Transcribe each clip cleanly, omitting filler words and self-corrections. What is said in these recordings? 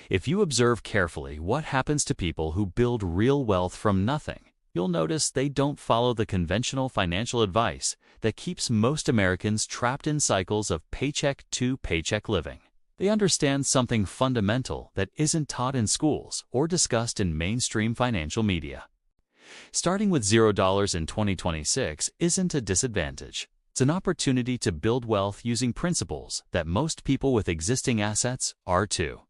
If you observe carefully what happens to people who build real wealth from nothing, you'll notice they don't follow the conventional financial advice that keeps most Americans trapped in cycles of paycheck-to-paycheck living. They understand something fundamental that isn't taught in schools or discussed in mainstream financial media. Starting with $0 in 2026 isn't a disadvantage. It's an opportunity to build wealth using principles that most people with existing assets are too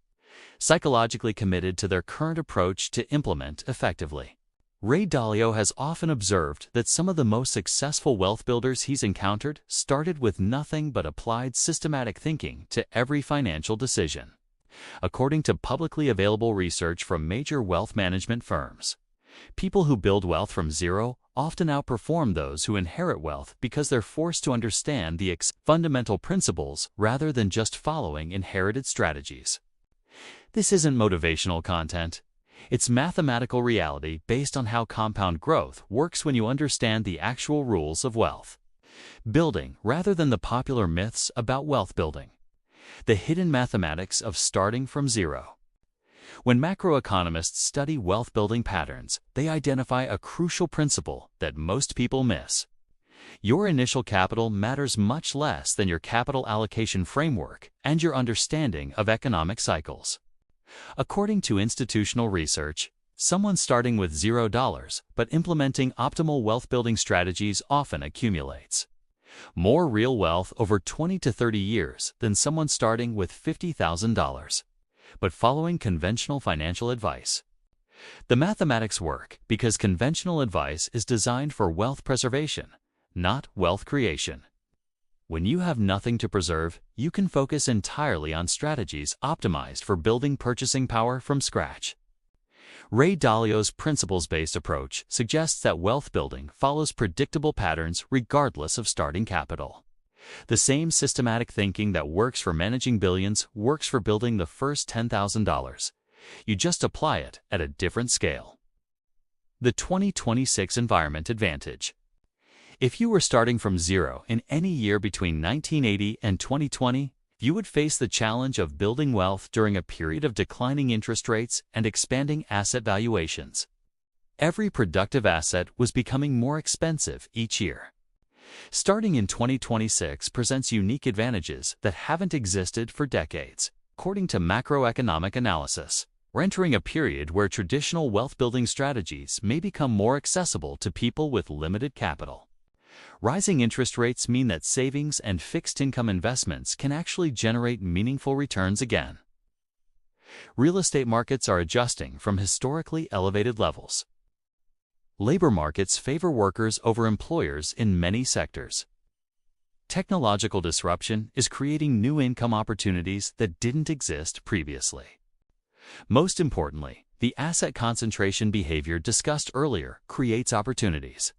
psychologically committed to their current approach to implement effectively. Ray Dalio has often observed that some of the most successful wealth builders he's encountered started with nothing but applied systematic thinking to every financial decision. According to publicly available research from major wealth management firms, people who build wealth from zero often outperform those who inherit wealth because they're forced to understand the fundamental principles rather than just following inherited strategies. This isn't motivational content. It's mathematical reality based on how compound growth works when you understand the actual rules of wealth building rather than the popular myths about wealth building. The hidden mathematics of starting from zero. When macroeconomists study wealth building patterns, they identify a crucial principle that most people miss. Your initial capital matters much less than your capital allocation framework and your understanding of economic cycles. According to institutional research, someone starting with $0 but implementing optimal wealth-building strategies often accumulates more real wealth over 20 to 30 years than someone starting with $50,000, but following conventional financial advice. The mathematics work because conventional advice is designed for wealth preservation, not wealth creation. When you have nothing to preserve, you can focus entirely on strategies optimized for building purchasing power from scratch. Ray Dalio's principles-based approach suggests that wealth building follows predictable patterns regardless of starting capital. The same systematic thinking that works for managing billions works for building the first $10,000. You just apply it at a different scale. The 2026 Environment Advantage. If you were starting from zero in any year between 1980 and 2020, you would face the challenge of building wealth during a period of declining interest rates and expanding asset valuations. Every productive asset was becoming more expensive each year. Starting in 2026 presents unique advantages that haven't existed for decades. According to macroeconomic analysis, we're entering a period where traditional wealth-building strategies may become more accessible to people with limited capital. Rising interest rates mean that savings and fixed-income investments can actually generate meaningful returns again. Real estate markets are adjusting from historically elevated levels. Labor markets favor workers over employers in many sectors. Technological disruption is creating new income opportunities that didn't exist previously. Most importantly, the asset concentration behavior discussed earlier creates opportunities.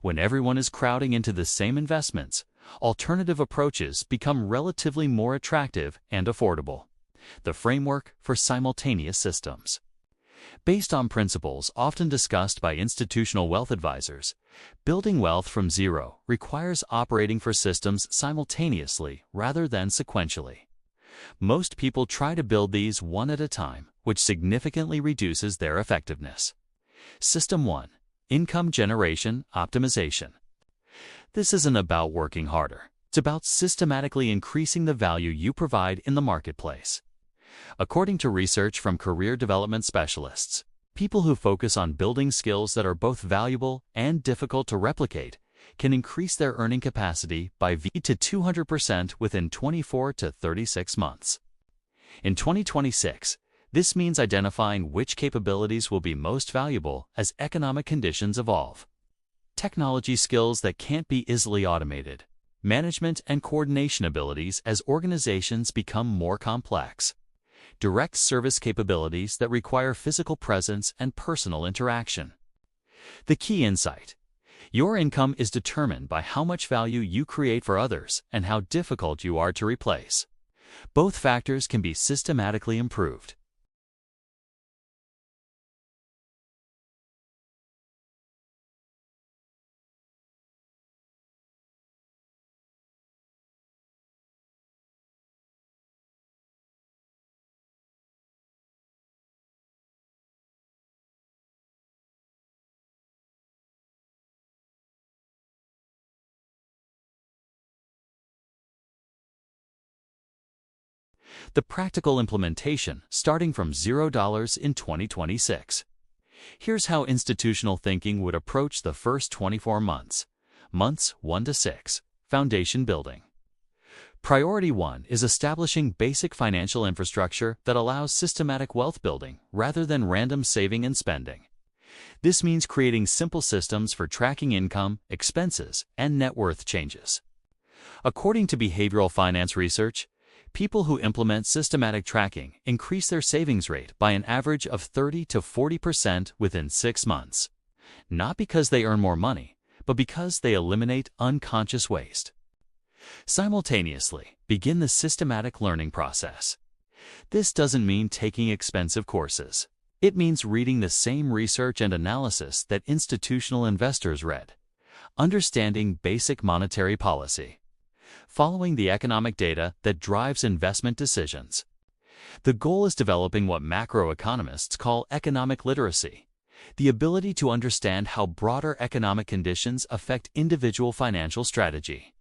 When everyone is crowding into the same investments, alternative approaches become relatively more attractive and affordable. The framework for simultaneous systems. Based on principles often discussed by institutional wealth advisors, building wealth from zero requires operating for systems simultaneously rather than sequentially. Most people try to build these one at a time, which significantly reduces their effectiveness. System 1. Income generation optimization. This isn't about working harder. It's about systematically increasing the value you provide in the marketplace. According to research from career development specialists, people who focus on building skills that are both valuable and difficult to replicate can increase their earning capacity by to 200% within 24 to 36 months. In 2026, this means identifying which capabilities will be most valuable as economic conditions evolve. Technology skills that can't be easily automated. Management and coordination abilities as organizations become more complex. Direct service capabilities that require physical presence and personal interaction. The key insight: your income is determined by how much value you create for others and how difficult you are to replace. Both factors can be systematically improved. The practical implementation starting from $0 in 2026. Here's how institutional thinking would approach the first 24 months. Months 1 to 6. Foundation building. Priority 1 is establishing basic financial infrastructure that allows systematic wealth building rather than random saving and spending. This means creating simple systems for tracking income, expenses, and net worth changes. According to behavioral finance research, people who implement systematic tracking increase their savings rate by an average of 30 to 40% within 6 months. Not because they earn more money, but because they eliminate unconscious waste. Simultaneously, begin the systematic learning process. This doesn't mean taking expensive courses. It means reading the same research and analysis that institutional investors read, understanding basic monetary policy, following the economic data that drives investment decisions. The goal is developing what macroeconomists call economic literacy, the ability to understand how broader economic conditions affect individual financial strategy.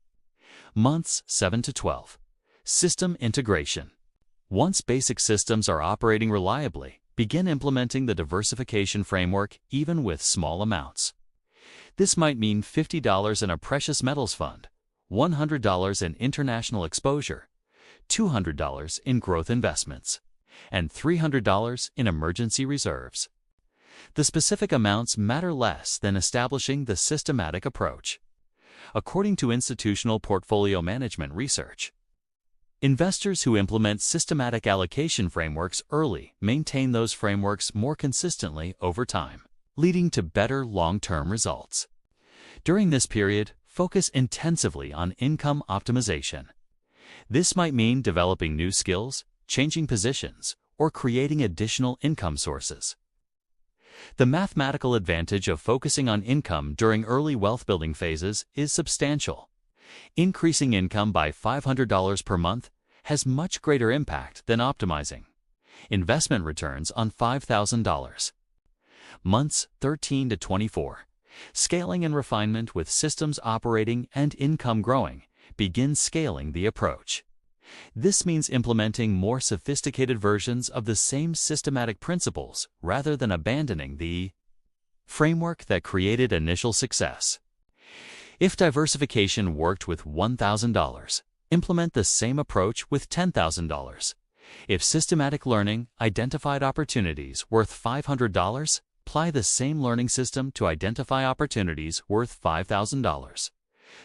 Months 7 to 12. System integration. Once basic systems are operating reliably, begin implementing the diversification framework even with small amounts. This might mean $50 in a precious metals fund, $100 in international exposure, $200 in growth investments, and $300 in emergency reserves. The specific amounts matter less than establishing the systematic approach. According to institutional portfolio management research, investors who implement systematic allocation frameworks early maintain those frameworks more consistently over time, leading to better long-term results. During this period, focus intensively on income optimization. This might mean developing new skills, changing positions, or creating additional income sources. The mathematical advantage of focusing on income during early wealth-building phases is substantial. Increasing income by $500 per month has much greater impact than optimizing investment returns on $5,000. Months 13 to 24. Scaling and refinement with systems operating and income growing. Begin scaling the approach. This means implementing more sophisticated versions of the same systematic principles rather than abandoning the framework that created initial success. If diversification worked with $1,000, implement the same approach with $10,000. If systematic learning identified opportunities worth $500, apply the same learning system to identify opportunities worth $5,000.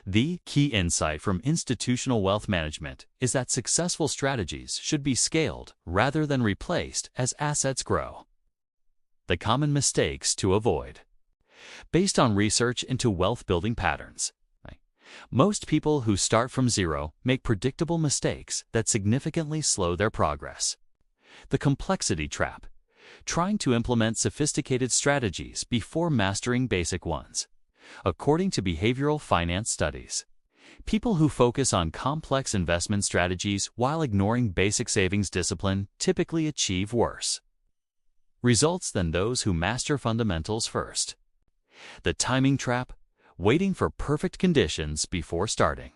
The key insight from institutional wealth management is that successful strategies should be scaled rather than replaced as assets grow. The common mistakes to avoid. Based on research into wealth-building patterns, most people who start from zero make predictable mistakes that significantly slow their progress. The complexity trap. Trying to implement sophisticated strategies before mastering basic ones. According to behavioral finance studies, people who focus on complex investment strategies while ignoring basic savings discipline typically achieve worse results than those who master fundamentals first. The timing trap. Waiting for perfect conditions before starting.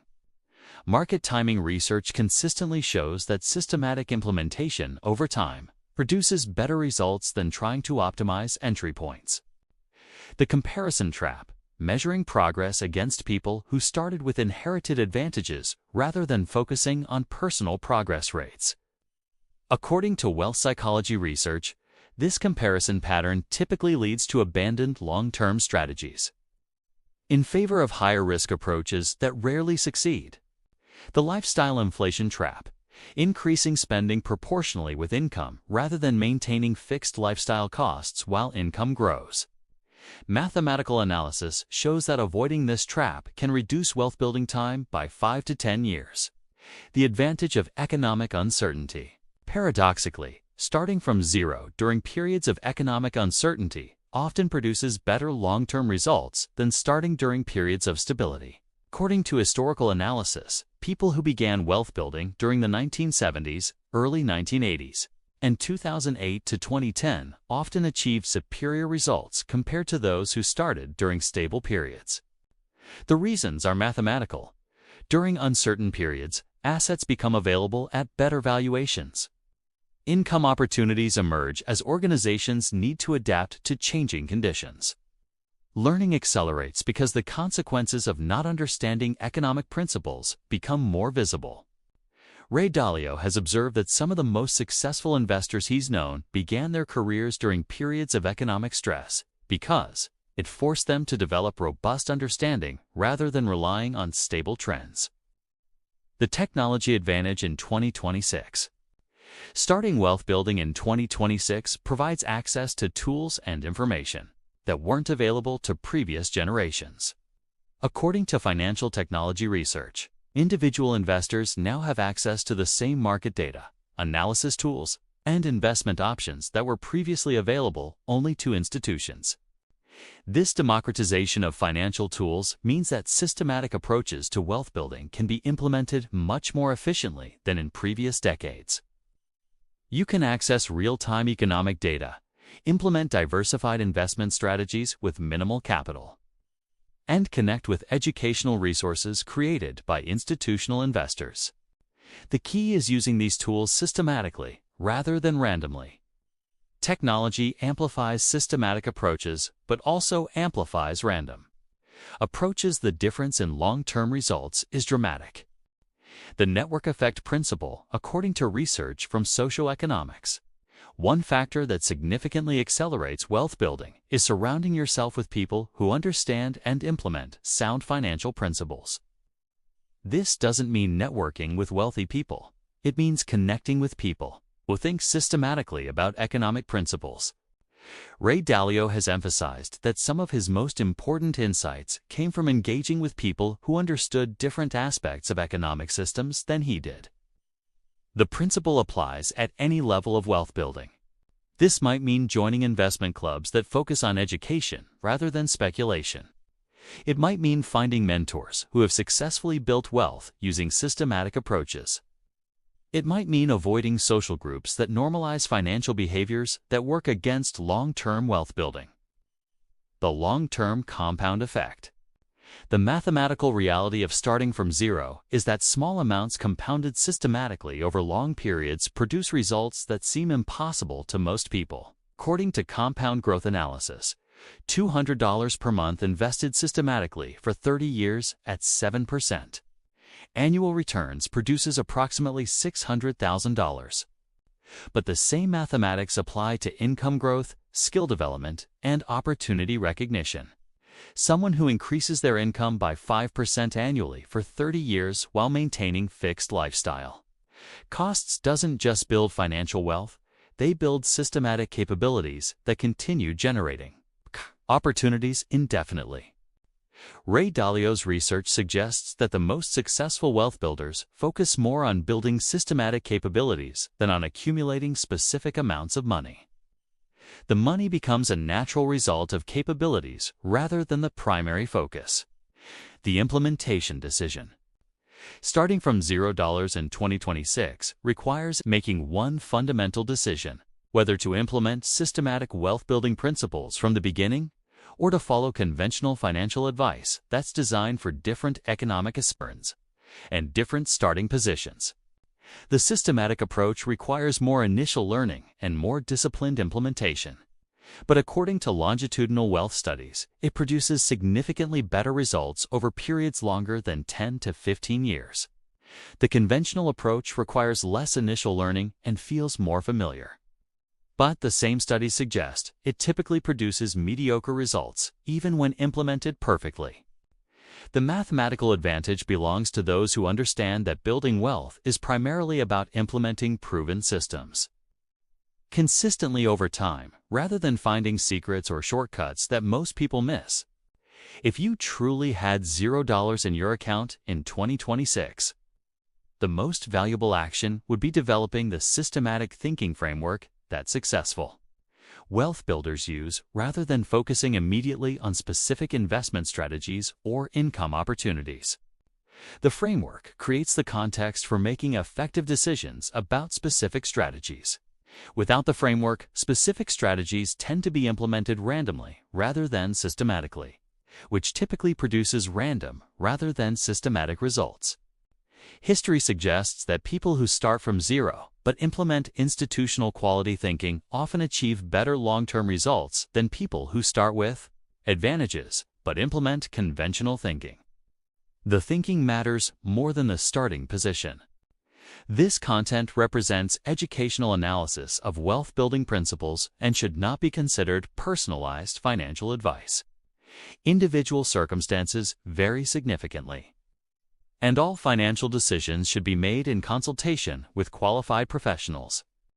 Market timing research consistently shows that systematic implementation over time produces better results than trying to optimize entry points. The comparison trap. Measuring progress against people who started with inherited advantages rather than focusing on personal progress rates. According to wealth psychology research, this comparison pattern typically leads to abandoned long-term strategies in favor of higher-risk approaches that rarely succeed. The lifestyle inflation trap. Increasing spending proportionally with income rather than maintaining fixed lifestyle costs while income grows. Mathematical analysis shows that avoiding this trap can reduce wealth-building time by 5 to 10 years. The advantage of economic uncertainty. Paradoxically, starting from zero during periods of economic uncertainty often produces better long-term results than starting during periods of stability. According to historical analysis, people who began wealth building during the 1970s, early 1980s, and 2008 to 2010 often achieved superior results compared to those who started during stable periods. The reasons are mathematical. During uncertain periods, assets become available at better valuations. Income opportunities emerge as organizations need to adapt to changing conditions. Learning accelerates because the consequences of not understanding economic principles become more visible. Ray Dalio has observed that some of the most successful investors he's known began their careers during periods of economic stress because it forced them to develop robust understanding rather than relying on stable trends. The technology advantage in 2026. Starting wealth building in 2026 provides access to tools and information that weren't available to previous generations. According to financial technology research, individual investors now have access to the same market data, analysis tools, and investment options that were previously available only to institutions. This democratization of financial tools means that systematic approaches to wealth building can be implemented much more efficiently than in previous decades. You can access real-time economic data, implement diversified investment strategies with minimal capital, and connect with educational resources created by institutional investors. The key is using these tools systematically rather than randomly. Technology amplifies systematic approaches, but also amplifies random approaches. The difference in long-term results is dramatic. The network effect principle, according to research from socioeconomics. One factor that significantly accelerates wealth building is surrounding yourself with people who understand and implement sound financial principles. This doesn't mean networking with wealthy people. It means connecting with people who think systematically about economic principles. Ray Dalio has emphasized that some of his most important insights came from engaging with people who understood different aspects of economic systems than he did. The principle applies at any level of wealth building. This might mean joining investment clubs that focus on education rather than speculation. It might mean finding mentors who have successfully built wealth using systematic approaches. It might mean avoiding social groups that normalize financial behaviors that work against long-term wealth building. The long-term compound effect. The mathematical reality of starting from zero is that small amounts compounded systematically over long periods produce results that seem impossible to most people. According to compound growth analysis, $200 per month invested systematically for 30 years at 7%. Annual returns produces approximately $600,000. But the same mathematics apply to income growth, skill development, and opportunity recognition. Someone who increases their income by 5% annually for 30 years while maintaining fixed lifestyle costs doesn't just build financial wealth, they build systematic capabilities that continue generating opportunities indefinitely. Ray Dalio's research suggests that the most successful wealth builders focus more on building systematic capabilities than on accumulating specific amounts of money. The money becomes a natural result of capabilities rather than the primary focus. The implementation decision. Starting from $0 in 2026 requires making one fundamental decision: whether to implement systematic wealth-building principles from the beginning or to follow conventional financial advice that's designed for different economic aspirations and different starting positions. The systematic approach requires more initial learning and more disciplined implementation. But according to longitudinal wealth studies, it produces significantly better results over periods longer than 10 to 15 years. The conventional approach requires less initial learning and feels more familiar. But the same studies suggest it typically produces mediocre results, even when implemented perfectly. The mathematical advantage belongs to those who understand that building wealth is primarily about implementing proven systems consistently over time, rather than finding secrets or shortcuts that most people miss. If you truly had $0 in your account in 2026, the most valuable action would be developing the systematic thinking framework that's successful wealth builders use rather than focusing immediately on specific investment strategies or income opportunities. The framework creates the context for making effective decisions about specific strategies. Without the framework, specific strategies tend to be implemented randomly rather than systematically, which typically produces random rather than systematic results. History suggests that people who start from zero but implement institutional quality thinking often achieve better long-term results than people who start with advantages but implement conventional thinking. The thinking matters more than the starting position. This content represents educational analysis of wealth-building principles and should not be considered personalized financial advice. Individual circumstances vary significantly, and all financial decisions should be made in consultation with qualified professionals.